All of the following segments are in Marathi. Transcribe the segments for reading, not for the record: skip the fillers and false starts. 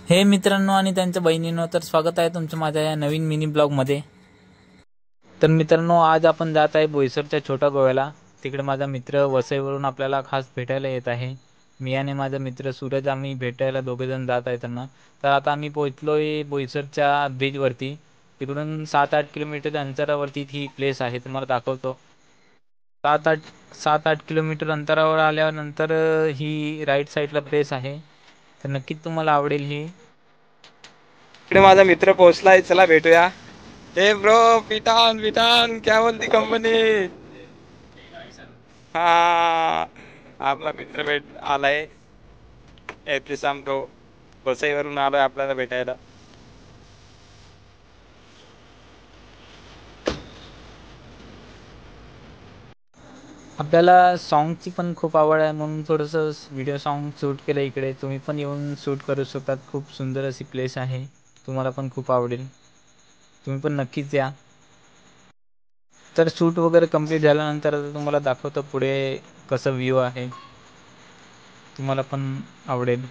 हे मित्रांनो आणि त्यांच्या बहिणींनो, तर स्वागत आहे तुमचं माझ्या या नवीन मिनी ब्लॉगमध्ये। तर मित्रांनो, आज आपण जात आहे बोईसरच्या छोट्या गोव्याला। तिकडे माझा मित्र वसईवरून आपल्याला खास भेटायला येत आहे। मी आणि माझा मित्र सूरज आम्ही भेटायला दोघेजण जात आहे त्यांना। तर आता आम्ही पोहोचलोय बोईसरच्या ब्रिजवरती। तिकडून 7-8 किलोमीटर अंतरावरती ही प्लेस आहे, तुम्हाला दाखवतो। 7-8 किलोमीटर अंतरावर आल्यानंतर ही राईट साईडला प्लेस आहे, तर नक्कीच तुम्हाला आवडेल ही। इकडे माझा मित्र पोहोचलाय, चला भेटूया। हे ब्रो, पिठान पिठान क्या बोलती कंपनी। हा, आपला मित्र भेट आलाय। एप्रिसाम ब्रो वसईवरून आलोय आपल्याला भेटायला। आपल्याला सॉन्गची पण खूप आवड आहे, म्हणून थोडंसं व्हिडिओ सॉन्ग शूट केलं इकडे। तुम्ही पण येऊन शूट करू शकतात। खूप सुंदर अशी प्लेस आहे, तुम्हाला पण खूप आवडेल, तुम्ही पण नक्कीच या। तर शूट वगैरे कंप्लीट झाल्यानंतर तुम्हाला दाखवतो पुढे कसं व्ह्यू आहे, तुम्हाला पण आवडेल।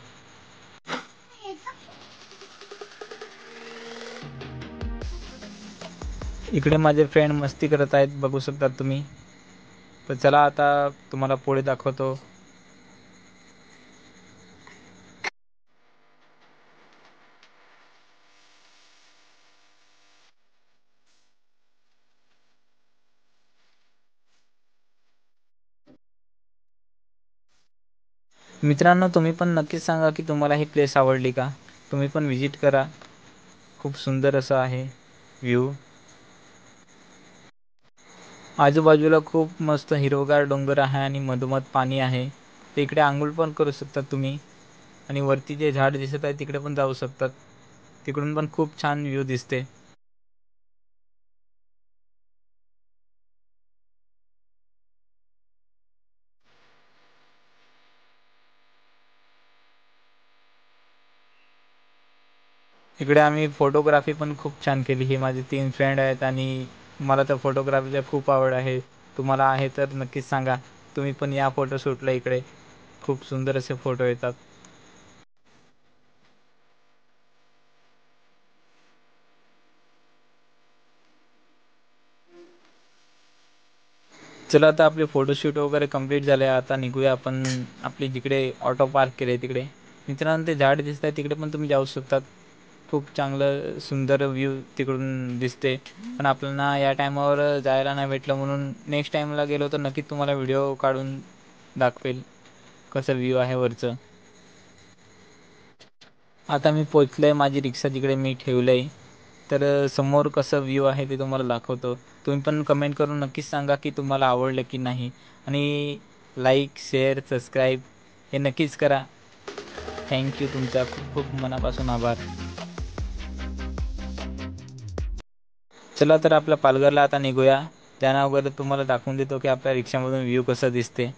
इकडे माझे फ्रेंड मस्ती करत आहेत, बघू शकता तुम्ही। तर चला आता तुम्हाला पुढे दाखवतो। मित्रांनो, तुम्ही पण नक्कीच सांगा की तुम्हाला ही प्लेस आवडली का। तुम्ही पण व्हिजिट करा, खूप सुंदर असं आहे व्ह्यू। आजूबाजूला खूप मस्त हिरवगार डोंगर आहे आणि मधोमध पाणी आहे। तर इकडे आंघोळ पण करू शकता तुम्ही, आणि वरती जे झाड दिसत आहे तिकडे पण जाऊ शकतात। तिकडून पण खूप छान व्ह्यू दिसते। इकडे आम्ही फोटोग्राफी पण खूप छान केली। हे माझे 3 फ्रेंड आहेत आणि मला तर फोटोग्राफीची खूप आवड आहे। तुम्हाला आहे तर नक्कीच सांगा, तुम्ही पण या फोटोशूटला। इकडे खूप सुंदर असे फोटो येतात। चला आता आपले फोटोशूट वगैरे कंप्लीट झाले, आता निघूया आपण। आपली जिकडे ऑटो पार्क केले तिकडे मित्रांनो, ते झाड दिसत आहे तिकडे पण तुम्ही जाऊ शकतात। खूप चांगलं सुंदर व्ह्यू तिकडून दिसते। पण आपल्याला या टायमावर जायला नाही भेटलं, म्हणून नेक्स्ट टाईमला गेलो तर नक्कीच तुम्हाला व्हिडिओ काढून दाखवेल कसं व्ह्यू आहे वरचं। आता मी पोचलोय, माझी रिक्षा जिकडे मी ठेवलंय, तर समोर कसं व्ह्यू आहे ते तुम्हाला दाखवतो। तुम्ही पण कमेंट करून नक्कीच सांगा की तुम्हाला आवडलं की नाही, आणि लाईक शेअर सबस्क्राईब हे नक्कीच करा। थँक्यू, तुमचा खूप खूप मनापासून आभार। चला तर आपल्या पालघरला आता निघूया। त्या अगोदर तुम्हाला दाखवून देतो की आपल्या रिक्षामधून व्ह्यू कसं दिसते।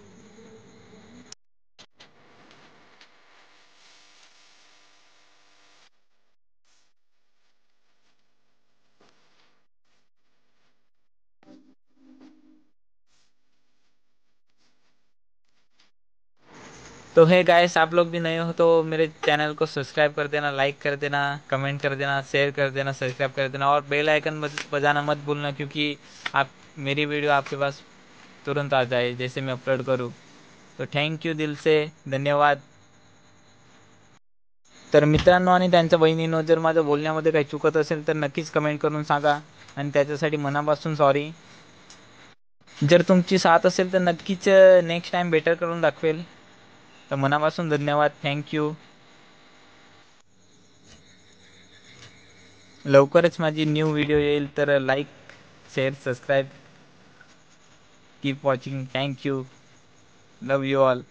तो हे गाइस, आप लोग भी नए हो तो मेरे चैनल को सब्सक्राइब कर देना, लाइक कर देना, कमेंट कर देना, शेयर कर देना, सब्सक्राइब कर देना, और बेल आइकन बजाना मत भूलना, क्योंकि आप मेरी वीडियो आपके पास तुरंत आ जाए जैसे मैं अपलोड करूँ। तो थँक यू, दिल से धन्यवाद। तर मित्रांनो आणि त्यांच्या बहिणींनो, जर माझं बोलण्यामध्ये काही चुकत असेल तर नक्कीच कमेंट करून सांगा, आणि त्याच्यासाठी मनापासून सॉरी। जर तुमची साथ असेल तर नक्कीच नेक्स्ट टाइम बेटर करून दाखवेल। तर मनापासून धन्यवाद, थँक्यू। लवकरच माझी न्यू व्हिडिओ येईल, तर like share subscribe, keep watching, thank you, love you all.